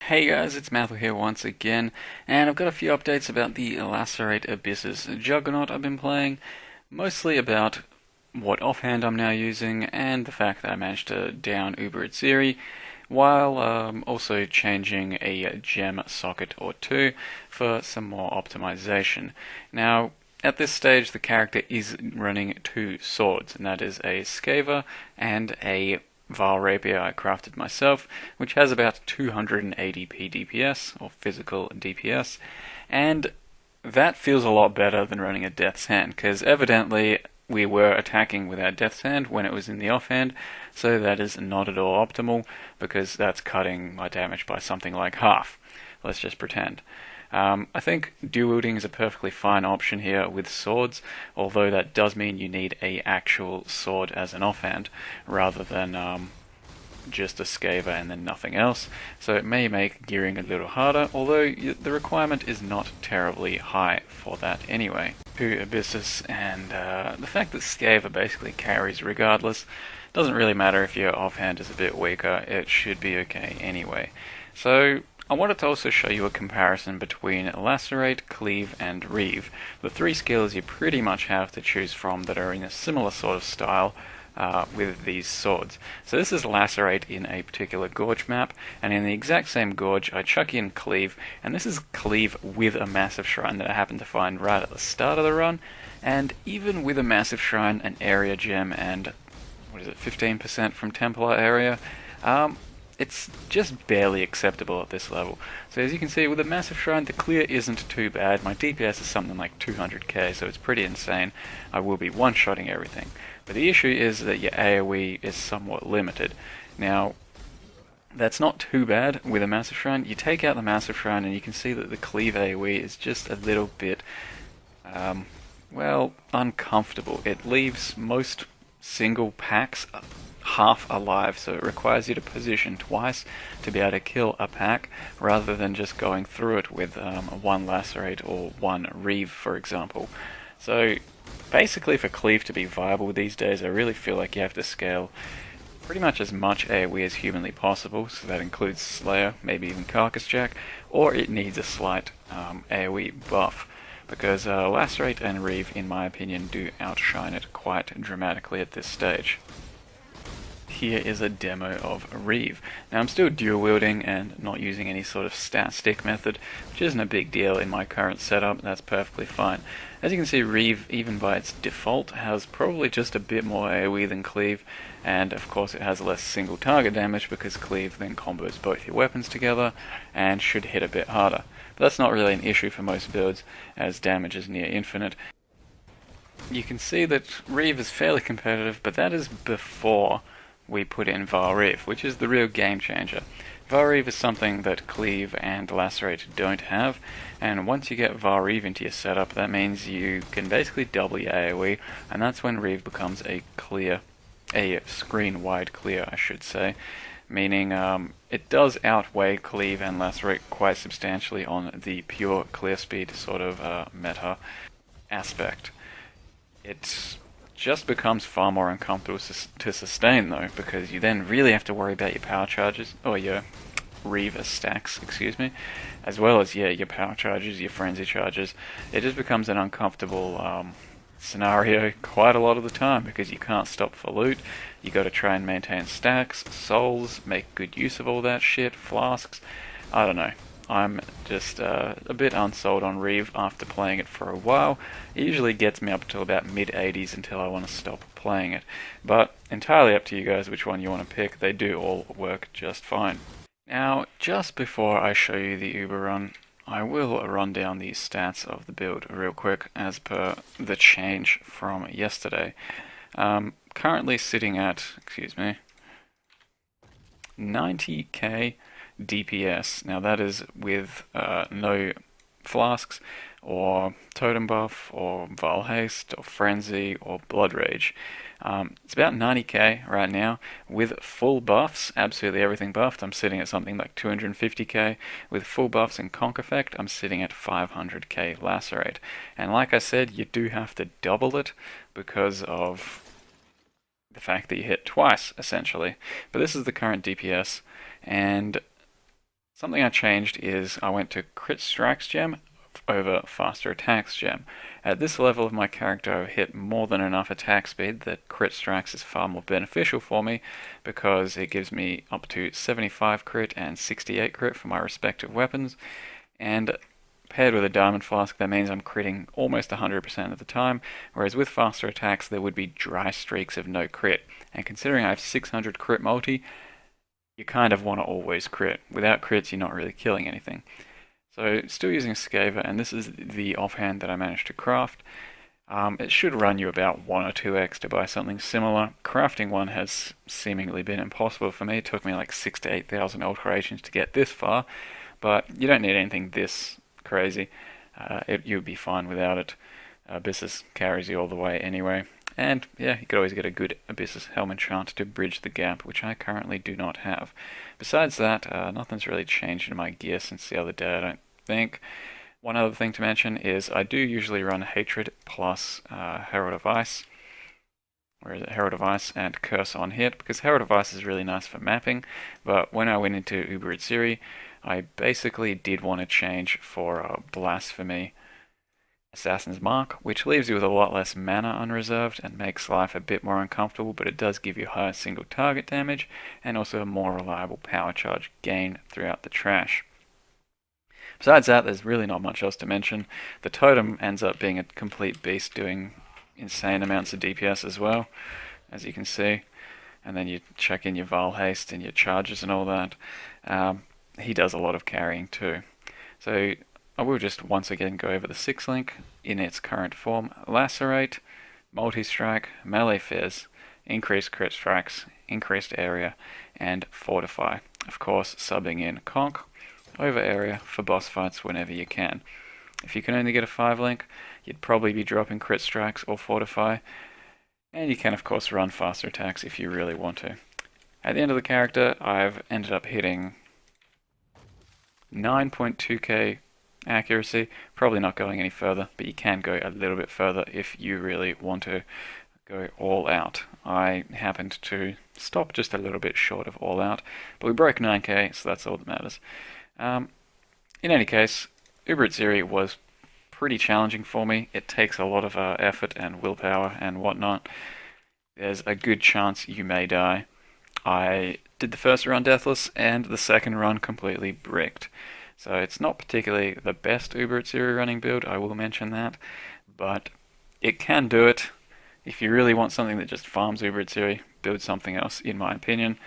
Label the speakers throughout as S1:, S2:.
S1: Hey guys, it's Matthew here once again, and I've got a few updates about the Lacerate Abysses Juggernaut I've been playing, mostly about what offhand I'm now using, and the fact that I managed to down Uber Atziri, while also changing a gem socket or two for some more optimization. Now, at this stage, the character is running two swords, and that is a Scaver and a Vile Rapier I crafted myself, which has about 280p DPS, or physical DPS, and that feels a lot better than running a Death's Hand, because evidently we were attacking with our Death's Hand when it was in the offhand, so that is not at all optimal, because that's cutting my damage by something like half. Let's just pretend. I think dual wielding is a perfectly fine option here with swords, although that does mean you need a actual sword as an offhand, rather than just a scaver and then nothing else, so it may make gearing a little harder, although the requirement is not terribly high for that anyway. To Abyssus, and the fact that scaver basically carries regardless, doesn't really matter if your offhand is a bit weaker, it should be okay anyway. So I wanted to also show you a comparison between Lacerate, Cleave, and Reave, the three skills you pretty much have to choose from that are in a similar sort of style with these swords. So this is Lacerate in a particular gorge map, and in the exact same gorge I chuck in Cleave, and this is Cleave with a massive shrine that I happened to find right at the start of the run, and even with a massive shrine, an area gem, and what is it, 15% from Templar area, it's just barely acceptable at this level. So as you can see, with a massive shrine, the clear isn't too bad. My DPS is something like 200k, so it's pretty insane. I will be one-shotting everything. But the issue is that your AoE is somewhat limited. Now, that's not too bad with a massive shrine. You take out the massive shrine and you can see that the cleave AoE is just a little bit, well, uncomfortable. It leaves most single packs half alive, so it requires you to position twice to be able to kill a pack, rather than just going through it with one Lacerate or one Reave, for example. So basically, for Cleave to be viable these days, I really feel like you have to scale pretty much as much AoE as humanly possible, so that includes Slayer, maybe even Carcass Jack, or it needs a slight AoE buff, because Lacerate and Reave, in my opinion, do outshine it quite dramatically at this stage. Here is a demo of Reave. Now I'm still dual wielding and not using any sort of stat stick method, which isn't a big deal in my current setup, that's perfectly fine. As you can see, Reave, even by its default, has probably just a bit more AoE than Cleave, and of course it has less single target damage because Cleave then combos both your weapons together and should hit a bit harder. But that's not really an issue for most builds, as damage is near infinite. You can see that Reave is fairly competitive, but that is before we put in Vile Reave, which is the real game changer. Vile Reave is something that Cleave and Lacerate don't have, and once you get Vile Reave into your setup, that means you can basically double your AoE, and that's when Reave becomes a screen-wide clear, I should say, meaning it does outweigh Cleave and Lacerate quite substantially on the pure clear speed sort of meta aspect. It just becomes far more uncomfortable to sustain though, because you then really have to worry about your power charges, or your Reave stacks, excuse me, as well as your power charges, your frenzy charges. It just becomes an uncomfortable scenario quite a lot of the time, because you can't stop for loot, you gotta try and maintain stacks, souls, make good use of all that shit, flasks, I don't know. I'm just a bit unsold on Reave after playing it for a while. It usually gets me up to about mid-80s until I want to stop playing it. But entirely up to you guys which one you want to pick, they do all work just fine. Now, just before I show you the Uber run, I will run down the stats of the build real quick as per the change from yesterday. Currently sitting at, 90k DPS. Now that is with no flasks, or totem buff, or vile haste, or frenzy, or blood rage. It's about 90k right now. With full buffs, absolutely everything buffed, I'm sitting at something like 250k. With full buffs and conk effect, I'm sitting at 500k lacerate. And like I said, you do have to double it because of the fact that you hit twice, essentially. But this is the current DPS, and Something I changed is I went to Crit Strikes Gem over Faster Attacks Gem. At this level of my character, I've hit more than enough attack speed that Crit Strikes is far more beneficial for me because it gives me up to 75 crit and 68 crit for my respective weapons, and paired with a Diamond Flask, that means I'm critting almost 100% of the time, whereas with faster attacks there would be dry streaks of no crit. And considering I have 600 crit multi, you kind of want to always crit. Without crits, you're not really killing anything. So still using Skaver, and this is the offhand that I managed to craft. It should run you about 1 or 2x to buy something similar. Crafting one has seemingly been impossible for me. It took me like 6,000 to 8,000 alterations to get this far, but you don't need anything this crazy. You'd be fine without it. Abyssus carries you all the way anyway. And yeah, you could always get a good Abyssus Helm enchant to bridge the gap, which I currently do not have. Besides that, nothing's really changed in my gear since the other day, I don't think. One other thing to mention is I do usually run Hatred plus Herald of Ice. Where is it? Herald of Ice and Curse on hit, because Herald of Ice is really nice for mapping, but when I went into Uber Atziri, I basically did want to change for Blasphemy Assassin's Mark, which leaves you with a lot less mana unreserved and makes life a bit more uncomfortable, but it does give you higher single target damage and also a more reliable power charge gain throughout the trash. Besides that, there's really not much else to mention. The totem ends up being a complete beast, doing insane amounts of DPS as well, as you can see. And then you check in your Val Haste and your charges and all that. He does a lot of carrying too. So I will just once again go over the 6-link in its current form. Lacerate, Multi-Strike, Melee Fizz, Increased Crit Strikes, Increased Area, and Fortify. Of course, subbing in Conk over area for boss fights whenever you can. If you can only get a 5-link, you'd probably be dropping Crit Strikes or Fortify, and you can of course run faster attacks if you really want to. At the end of the character, I've ended up hitting 9.2k accuracy, probably not going any further, but you can go a little bit further if you really want to go all out. I happened to stop just a little bit short of all out, but we broke 9k, so that's all that matters. In any case, Uber Atziri was pretty challenging for me. It takes a lot of effort and willpower and whatnot. There's a good chance you may die. I did the first run deathless and the second run completely bricked. So it's not particularly the best Uber Atziri running build, I will mention that, but it can do it. If you really want something that just farms Uber Atziri, build something else, in my opinion.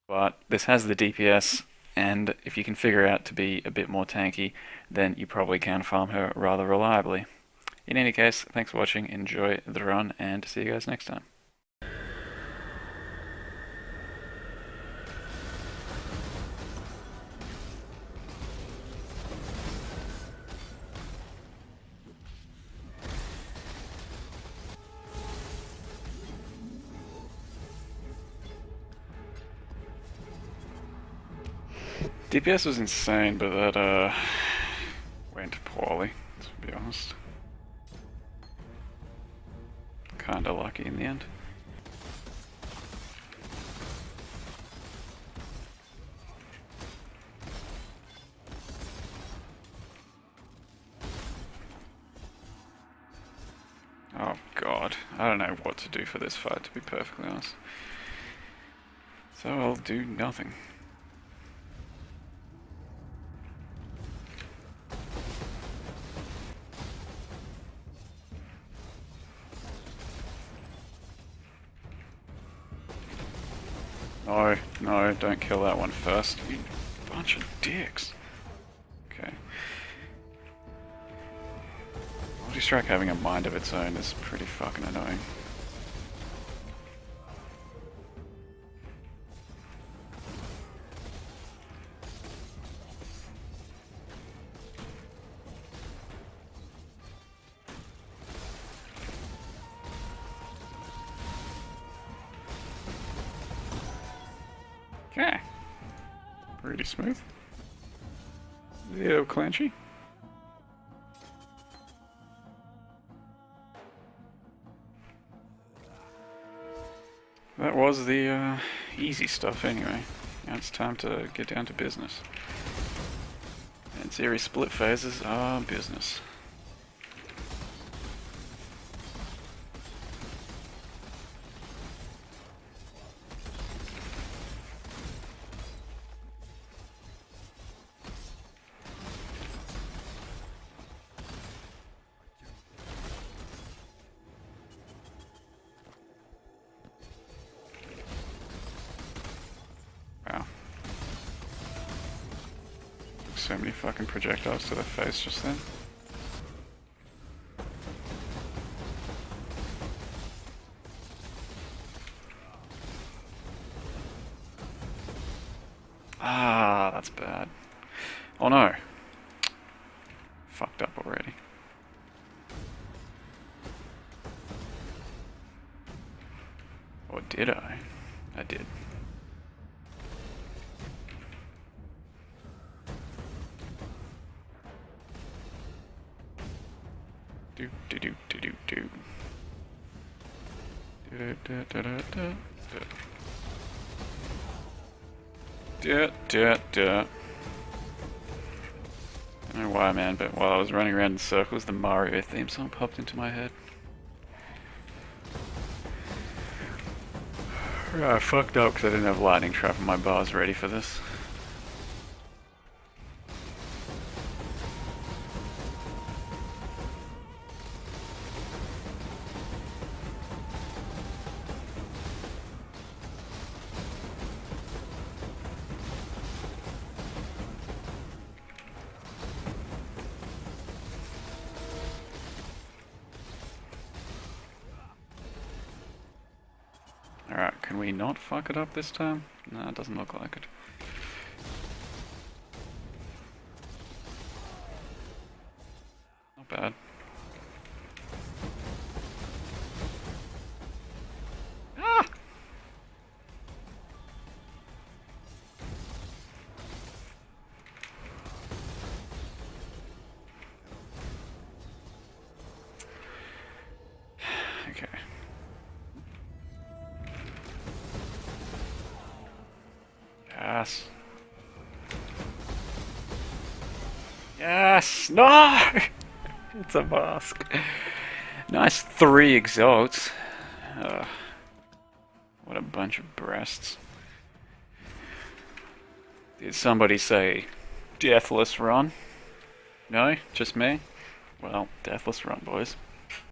S1: But this has the DPS, and if you can figure out to be a bit more tanky, then you probably can farm her rather reliably. In any case, thanks for watching, enjoy the run, and see you guys next time. DPS was insane, but that went poorly, to be honest. Kinda lucky in the end. Oh god, I don't know what to do for this fight, to be perfectly honest. So I'll do nothing. No, no, don't kill that one first. You bunch of dicks. Okay. Multi-Strike having a mind of its own is pretty fucking annoying. Okay. Pretty smooth. A little clenchy. That was the easy stuff anyway. Now it's time to get down to business. And Atziri split phases are business. Wow. So many fucking projectiles to the face just then. Ah, that's bad. Oh no. Fucked up already. Or did I? I did. Do do do do do do. Do do do do do. Do do do. I don't know why, man, but while I was running around in circles, the Mario theme song popped into my head. I fucked up because I didn't have lightning trap and my bars ready for this. Alright, can we not fuck it up this time? No, it doesn't look like it. Not bad. Ah! Okay. Yes. Yes! No! It's a mask. Nice 3 exalts. What a bunch of breasts. Did somebody say deathless run? No? Just me? Well, deathless run, boys.